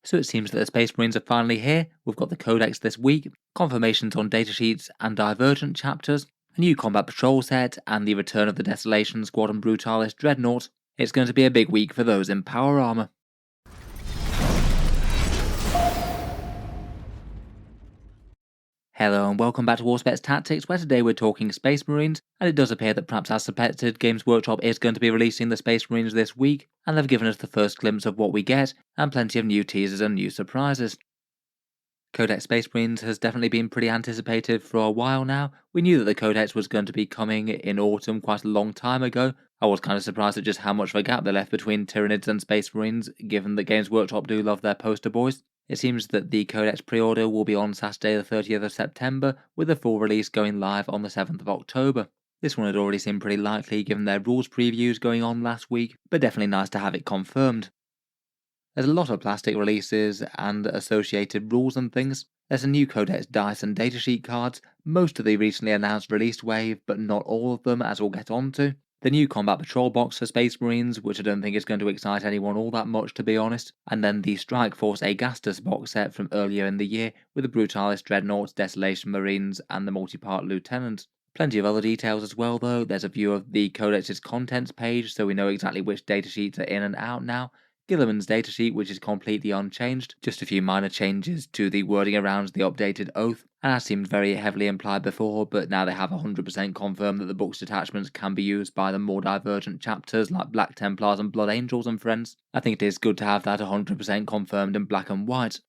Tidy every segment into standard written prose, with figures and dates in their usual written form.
So it seems that the Space Marines are finally here. We've got the Codex this week, confirmations on datasheets and divergent chapters, a new combat patrol set, and the return of the Desolation Squadron Brutalis Dreadnought. It's going to be a big week for those in power armor. Hello and welcome back to Warspets Tactics, where today we're talking Space Marines, and it does appear that perhaps as suspected, Games Workshop is going to be releasing the Space Marines this week, and they've given us the first glimpse of what we get, and plenty of new teasers and new surprises. Codex Space Marines has definitely been pretty anticipated for a while now. We knew that the Codex was going to be coming in autumn quite a long time ago. I was kind of surprised at just how much of a gap they left between Tyranids and Space Marines, given that Games Workshop do love their poster boys. It seems that the Codex pre-order will be on Saturday the 30th of September, with the full release going live on the 7th of October. This one had already seemed pretty likely given their rules previews going on last week, but definitely nice to have it confirmed. There's a lot of plastic releases and associated rules and things. There's a new Codex dice and datasheet cards, most of the recently announced release wave, but not all of them, as we'll get onto. The new Combat Patrol box for Space Marines, which I don't think is going to excite anyone all that much to be honest, and then the Strike Force Agastus box set from earlier in the year with the Brutalis Dreadnoughts, Desolation Marines, and the multi-part Lieutenants. Plenty of other details as well though. There's a view of the Codex's contents page, so we know exactly which datasheets are in and out now. Gilliman's datasheet, which is completely unchanged, just a few minor changes to the wording around the updated oath, and as seemed very heavily implied before, but now they have 100% confirmed that the book's detachments can be used by the more divergent chapters like Black Templars and Blood Angels and friends. I think it is good to have that 100% confirmed in black and white.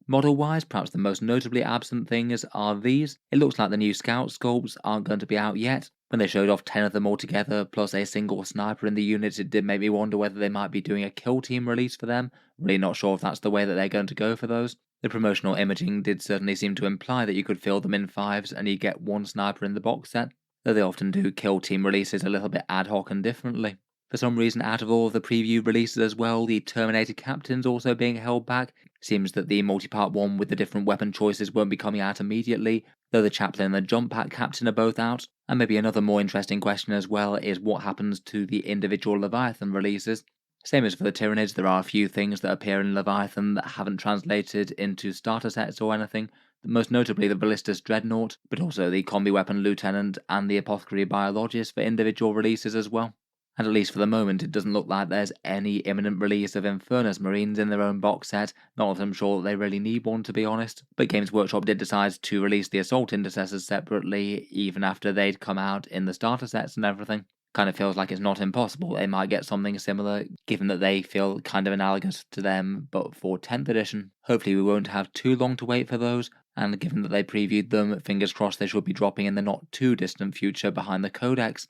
Model-wise, perhaps the most notably absent things are these. It looks like the new Scout sculpts aren't going to be out yet. When they showed off 10 of them all together, plus a single sniper in the unit, it did make me wonder whether they might be doing a kill team release for them. Really not sure if that's the way that they're going to go for those. The promotional imaging did certainly seem to imply that you could fill them in 5s and you get one sniper in the box set, though they often do kill team releases a little bit ad hoc and differently. For some reason, out of all of the preview releases as well, the Terminator Captain's also being held back. Seems that the multi-part one with the different weapon choices won't be coming out immediately, though the Chaplain and the Jump Pack Captain are both out. And maybe another more interesting question as well is what happens to the individual Leviathan releases. Same as for the Tyranids, there are a few things that appear in Leviathan that haven't translated into starter sets or anything, most notably the Ballistus Dreadnought, but also the Combi Weapon Lieutenant and the Apothecary Biologist for individual releases as well. And at least for the moment, it doesn't look like there's any imminent release of Infernus Marines in their own box set, not that I'm sure that they really need one to be honest, but Games Workshop did decide to release the Assault Intercessors separately, even after they'd come out in the starter sets and everything. Kind of feels like it's not impossible they might get something similar, given that they feel kind of analogous to them, but for 10th edition. Hopefully we won't have too long to wait for those, and given that they previewed them, fingers crossed they should be dropping in the not too distant future behind the Codex.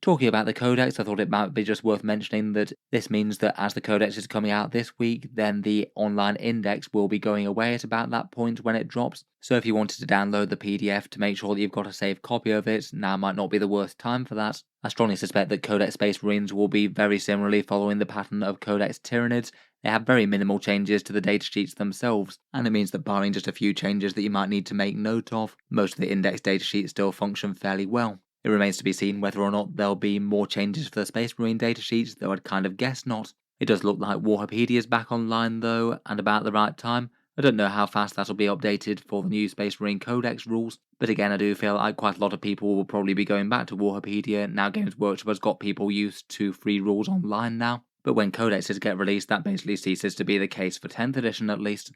Talking about the Codex, I thought it might be just worth mentioning that this means that as the Codex is coming out this week, then the online index will be going away at about that point when it drops. So if you wanted to download the PDF to make sure that you've got a saved copy of it, now might not be the worst time for that. I strongly suspect that Codex Space Marines will be very similarly following the pattern of Codex Tyranids. They have very minimal changes to the datasheets themselves, and it means that barring just a few changes that you might need to make note of, most of the index datasheets still function fairly well. It remains to be seen whether or not there'll be more changes for the Space Marine datasheets, though I'd kind of guess not. It does look like Warhammer is back online though, and about the right time. I don't know how fast that'll be updated for the new Space Marine Codex rules, but again I do feel like quite a lot of people will probably be going back to Warhammer now Games Workshop has got people used to free rules online now. But when codexes get released, that basically ceases to be the case for 10th edition at least.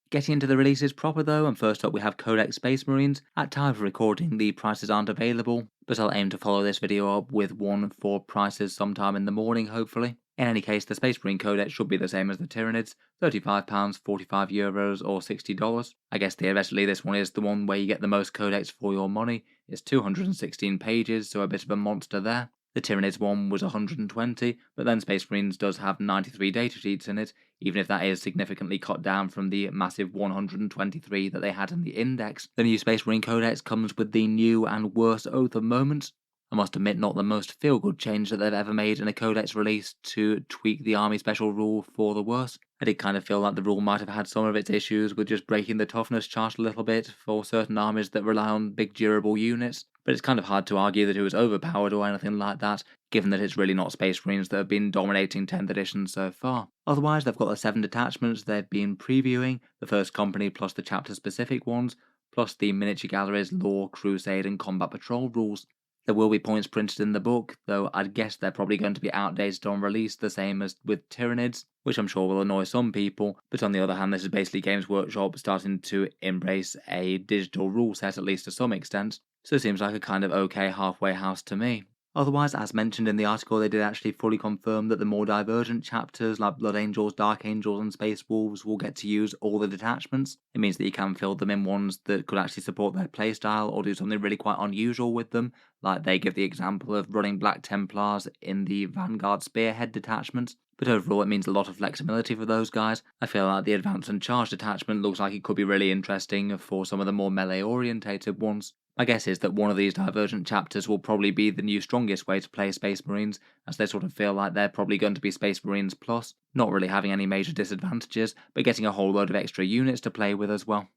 Getting into the releases proper though, and first up we have Codex Space Marines. At time of recording the prices aren't available, but I'll aim to follow this video up with one for prices sometime in the morning hopefully. In any case, the Space Marine Codex should be the same as the Tyranids, £35, €45 or $60. I guess theoretically this one is the one where you get the most Codex for your money. It's 216 pages, so a bit of a monster there. The Tyranids one was 120, but then Space Marines does have 93 datasheets in it, even if that is significantly cut down from the massive 123 that they had in the index. The new Space Marine Codex comes with the new and worse Oath of Moments. I must admit, not the most feel-good change that they've ever made in a Codex release to tweak the Army Special rule for the worse. I did kind of feel like the rule might have had some of its issues with just breaking the toughness chart a little bit for certain armies that rely on big durable units, but it's kind of hard to argue that it was overpowered or anything like that, given that it's really not Space Marines that have been dominating 10th edition so far. Otherwise, they've got the 7 detachments they've been previewing, the first company plus the chapter-specific ones, plus the miniature galleries, lore, crusade, and combat patrol rules. There will be points printed in the book, though I'd guess they're probably going to be outdated on release, the same as with Tyranids, which I'm sure will annoy some people, but on the other hand, this is basically Games Workshop starting to embrace a digital rule set, at least to some extent, so it seems like a kind of okay halfway house to me. Otherwise, as mentioned in the article, they did actually fully confirm that the more divergent chapters like Blood Angels, Dark Angels, and Space Wolves will get to use all the detachments. It means that you can fill them in ones that could actually support their playstyle or do something really quite unusual with them, like they give the example of running Black Templars in the Vanguard Spearhead detachment. But overall, it means a lot of flexibility for those guys. I feel like the Advance and Charge detachment looks like it could be really interesting for some of the more melee-orientated ones. My guess is that one of these divergent chapters will probably be the new strongest way to play Space Marines, as they sort of feel like they're probably going to be Space Marines Plus, not really having any major disadvantages, but getting a whole load of extra units to play with as well.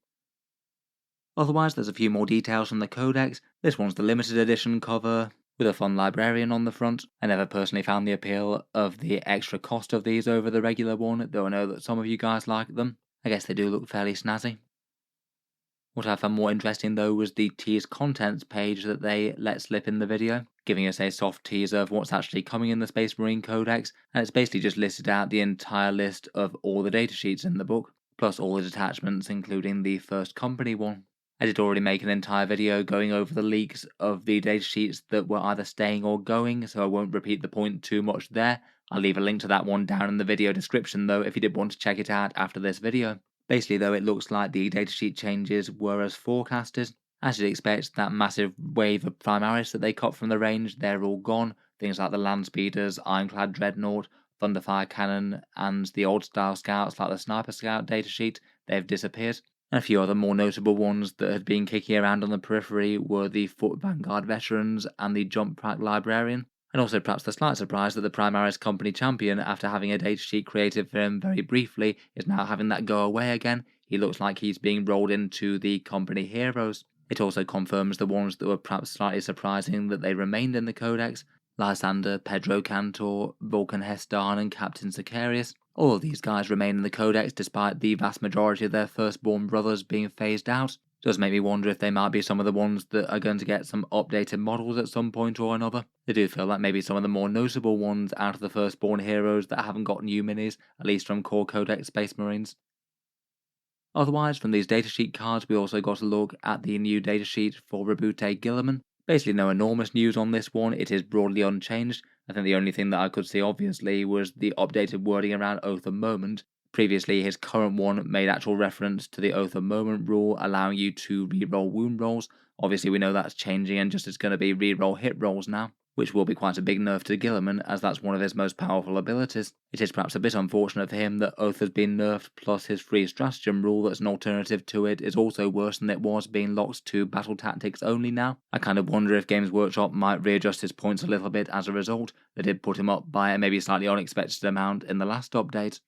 Otherwise, there's a few more details from the Codex. This one's the limited edition cover, with a fun librarian on the front. I never personally found the appeal of the extra cost of these over the regular one, though I know that some of you guys like them. I guess they do look fairly snazzy. What I found more interesting though was the tease contents page that they let slip in the video, giving us a soft teaser of what's actually coming in the Space Marine Codex, and it's basically just listed out the entire list of all the datasheets in the book, plus all the detachments including the first company one. I did already make an entire video going over the leaks of the datasheets that were either staying or going, so I won't repeat the point too much there. I'll leave a link to that one down in the video description though if you did want to check it out after this video. Basically though, it looks like the datasheet changes were as forecasted. As you'd expect, that massive wave of Primaris that they cut from the range, they're all gone. Things like the Land Speeders, Ironclad Dreadnought, Thunderfire Cannon, and the old style scouts like the Sniper Scout datasheet, they've disappeared. And a few other more notable ones that had been kicking around on the periphery were the Foot Vanguard Veterans and the Jump Pack Librarian. And also perhaps the slight surprise that the Primaris Company Champion, after having a datasheet created for him very briefly, is now having that go away again. He looks like he's being rolled into the Company Heroes. It also confirms the ones that were perhaps slightly surprising that they remained in the Codex: Lysander, Pedro Cantor, Vulcan Hestan, and Captain Sicarius. All of these guys remain in the Codex despite the vast majority of their firstborn brothers being phased out. Does make me wonder if they might be some of the ones that are going to get some updated models at some point or another. I do feel like maybe some of the more notable ones out of the firstborn heroes that haven't got new minis, at least from core Codex Space Marines. Otherwise, from these datasheet cards, we also got a look at the new datasheet for Rebute Gilliman. Basically no enormous news on this one, it is broadly unchanged. I think the only thing that I could see obviously was the updated wording around Oath of Moment. Previously, his current one made actual reference to the Oath of Moment rule, allowing you to reroll wound rolls. Obviously, we know that's changing and just is going to be reroll hit rolls now, which will be quite a big nerf to Gilliman, as that's one of his most powerful abilities. It is perhaps a bit unfortunate for him that Oath has been nerfed, plus his free stratagem rule that's an alternative to it is also worse than it was, being locked to battle tactics only now. I kind of wonder if Games Workshop might readjust his points a little bit as a result. They did put him up by a maybe slightly unexpected amount in the last update.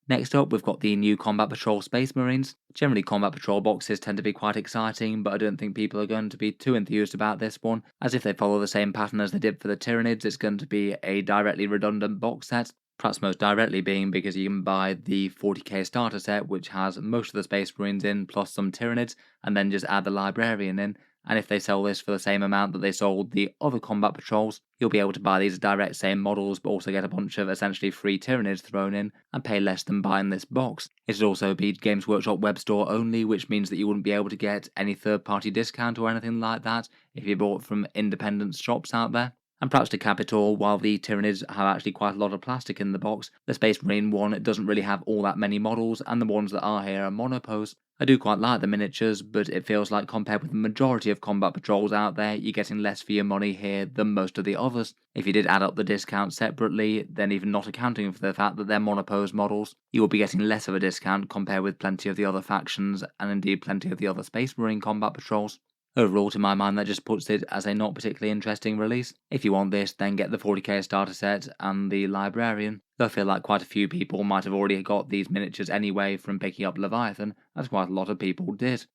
Next up, we've got the new Combat Patrol Space Marines. Generally, Combat Patrol boxes tend to be quite exciting, but I don't think people are going to be too enthused about this one, as if they follow the same pattern as they did for the Tyranids, it's going to be a directly redundant box set. Perhaps most directly being because you can buy the 40k starter set, which has most of the Space Marines in, plus some Tyranids, and then just add the Librarian in. And if they sell this for the same amount that they sold the other Combat Patrols, you'll be able to buy these direct same models, but also get a bunch of essentially free Tyranids thrown in, and pay less than buying this box. It would also be Games Workshop web store only, which means that you wouldn't be able to get any third-party discount or anything like that if you bought from independent shops out there. And perhaps to cap it all, while the Tyranids have actually quite a lot of plastic in the box, the Space Marine one doesn't really have all that many models, and the ones that are here are monopos. I do quite like the miniatures, but it feels like compared with the majority of combat patrols out there, you're getting less for your money here than most of the others. If you did add up the discounts separately, then even not accounting for the fact that they're monopose models, you will be getting less of a discount compared with plenty of the other factions, and indeed plenty of the other Space Marine combat patrols. Overall, to my mind, that just puts it as a not particularly interesting release. If you want this, then get the 40k starter set and the Librarian. Though I feel like quite a few people might have already got these miniatures anyway from picking up Leviathan, as quite a lot of people did.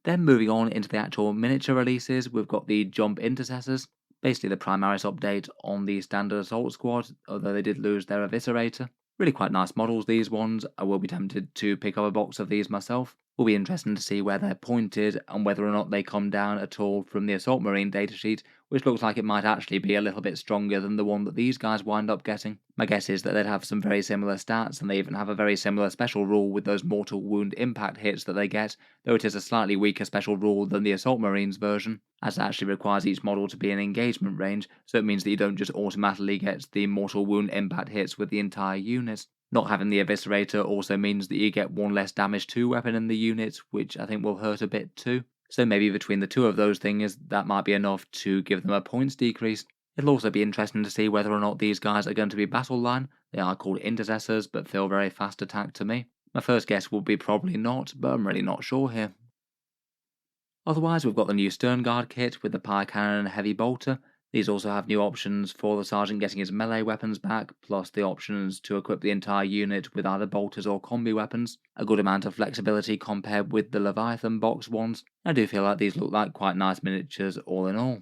Then moving on into the actual miniature releases, we've got the Jump Intercessors, basically the Primaris update on the standard assault squad, although they did lose their Eviscerator. Really quite nice models, these ones. I will be tempted to pick up a box of these myself. Will be interesting to see where they're pointed and whether or not they come down at all from the Assault Marine datasheet, which looks like it might actually be a little bit stronger than the one that these guys wind up getting. My guess is that they'd have some very similar stats, and they even have a very similar special rule with those mortal wound impact hits that they get, though it is a slightly weaker special rule than the Assault Marines version, as it actually requires each model to be in engagement range, so it means that you don't just automatically get the mortal wound impact hits with the entire unit. Not having the Eviscerator also means that you get one less damage to weapon in the unit, which I think will hurt a bit too. So maybe between the two of those things, that might be enough to give them a points decrease. It'll also be interesting to see whether or not these guys are going to be battle line. They are called intercessors, but feel very fast attack to me. My first guess would be probably not, but I'm really not sure here. Otherwise, we've got the new Stern Guard kit with the Pyre Cannon and Heavy Bolter. These also have new options for the Sergeant getting his melee weapons back, plus the options to equip the entire unit with either bolters or combi weapons. A good amount of flexibility compared with the Leviathan box ones. I do feel like these look like quite nice miniatures all in all.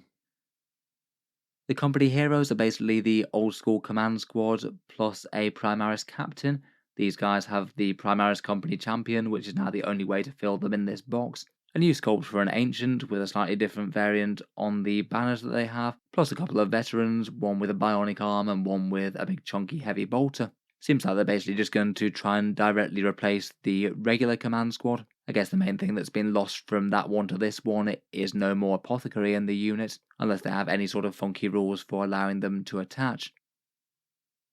The company heroes are basically the old school command squad plus a Primaris captain. These guys have the Primaris company champion, which is now the only way to fill them in this box. A new sculpt for an ancient with a slightly different variant on the banners that they have, plus a couple of veterans, one with a bionic arm and one with a big chunky heavy bolter. Seems like they're basically just going to try and directly replace the regular command squad. I guess the main thing that's been lost from that one to this one is no more apothecary in the unit, unless they have any sort of funky rules for allowing them to attach.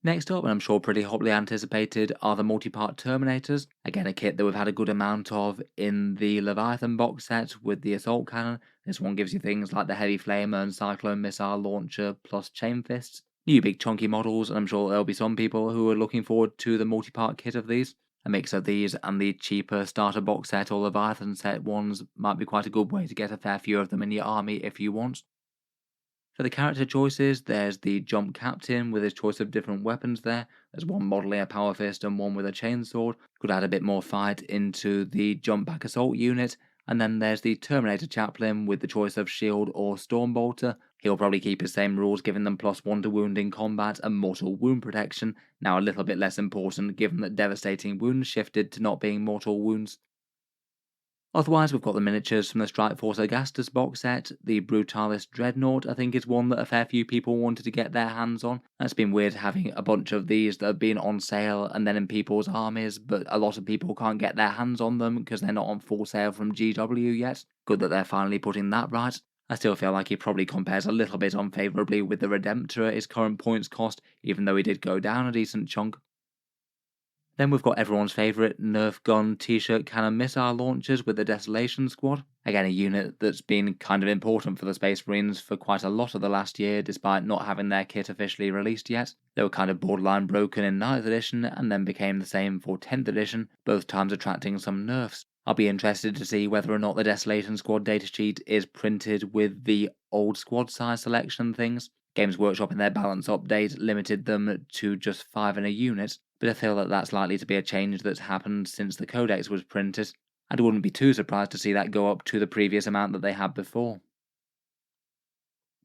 Next up, and I'm sure pretty hotly anticipated, are the multi-part Terminators. Again, a kit that we've had a good amount of in the Leviathan box set with the Assault Cannon. This one gives you things like the Heavy Flamer and Cyclone Missile Launcher plus Chain Fists. New big chunky models, and I'm sure there'll be some people who are looking forward to the multi-part kit of these. A mix of these and the cheaper starter box set or Leviathan set ones might be quite a good way to get a fair few of them in your army if you want. For the character choices, there's the Jump Captain with his choice of different weapons there. There's one modelling a Power Fist and one with a Chainsword. Could add a bit more fight into the Jump Back Assault unit. And then there's the Terminator Chaplain with the choice of Shield or Stormbolter. He'll probably keep his same rules, giving them +1 to wound in combat and mortal wound protection, now a little bit less important given that devastating wounds shifted to not being mortal wounds. Otherwise, we've got the miniatures from the Strike Force Augustus box set. The Brutalis Dreadnought, I think, is one that a fair few people wanted to get their hands on. It's been weird having a bunch of these that have been on sale and then in people's armies, but a lot of people can't get their hands on them because they're not on full sale from GW yet. Good that they're finally putting that right. I still feel like he probably compares a little bit unfavourably with the Redemptor at his current points cost, even though he did go down a decent chunk. Then we've got everyone's favourite Nerf gun t-shirt cannon missile launchers with the Desolation Squad. Again, a unit that's been kind of important for the Space Marines for quite a lot of the last year, despite not having their kit officially released yet. They were kind of borderline broken in 9th edition, and then became the same for 10th edition, both times attracting some nerfs. I'll be interested to see whether or not the Desolation Squad datasheet is printed with the old squad size selection things. Games Workshop in their balance update limited them to just 5 in a unit, but I feel that that's likely to be a change that's happened since the Codex was printed. I wouldn't be too surprised to see that go up to the previous amount that they had before.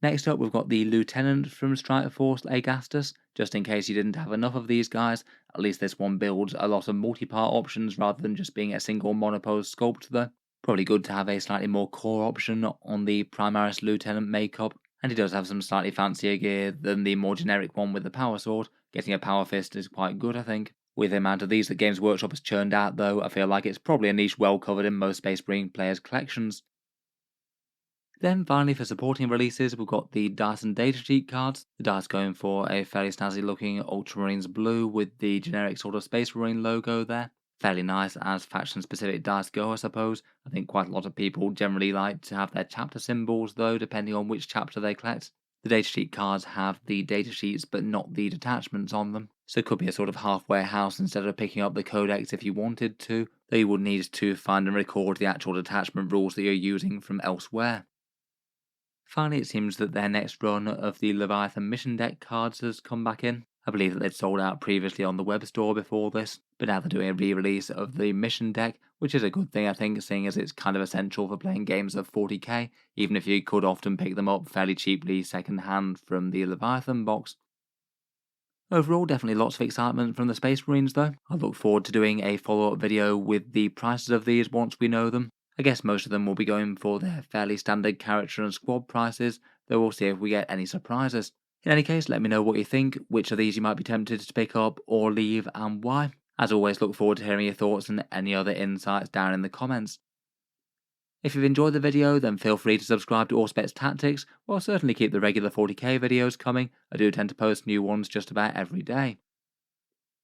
Next up, we've got the Lieutenant from Strike Force Augustus. Just in case you didn't have enough of these guys, at least this one builds a lot of multi-part options rather than just being a single monopose sculpt though. Probably good to have a slightly more core option on the Primaris Lieutenant makeup, and he does have some slightly fancier gear than the more generic one with the Power Sword. Getting a Power Fist is quite good, I think. With the amount of these that Games Workshop has churned out though, I feel like it's probably a niche well covered in most Space Marine players' collections. Then finally for supporting releases, we've got the dice and datasheet cards. The dice going for a fairly snazzy looking Ultramarines blue with the generic sort of Space Marine logo there. Fairly nice as faction specific dice go, I suppose. I think quite a lot of people generally like to have their chapter symbols though, depending on which chapter they collect. The datasheet cards have the datasheets but not the detachments on them, so it could be a sort of halfway house instead of picking up the codex if you wanted to, though you would need to find and record the actual detachment rules that you're using from elsewhere. Finally, it seems that their next run of the Leviathan mission deck cards has come back in. I believe that they'd sold out previously on the web store before this, but now they're doing a re-release of the mission deck, which is a good thing I think, seeing as it's kind of essential for playing games of 40k, even if you could often pick them up fairly cheaply second hand from the Leviathan box. Overall, definitely lots of excitement from the Space Marines though. I look forward to doing a follow-up video with the prices of these once we know them. I guess most of them will be going for their fairly standard character and squad prices, though we'll see if we get any surprises. In any case, let me know what you think, which of these you might be tempted to pick up or leave, and why. As always, look forward to hearing your thoughts and any other insights down in the comments. If you've enjoyed the video, then feel free to subscribe to Auspex Tactics, or certainly keep the regular 40k videos coming. I do tend to post new ones just about every day.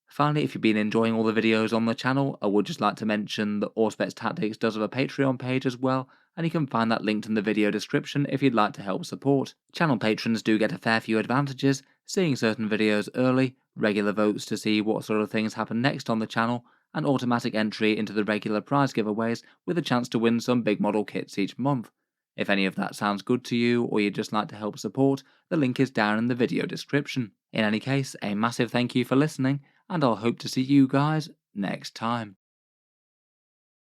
Finally, if you've been enjoying all the videos on the channel, I would just like to mention that Auspex Tactics does have a Patreon page as well, and you can find that linked in the video description if you'd like to help support. Channel patrons do get a fair few advantages, seeing certain videos early, regular votes to see what sort of things happen next on the channel, and automatic entry into the regular prize giveaways with a chance to win some big model kits each month. If any of that sounds good to you, or you'd just like to help support, the link is down in the video description. In any case, a massive thank you for listening, and I'll hope to see you guys next time.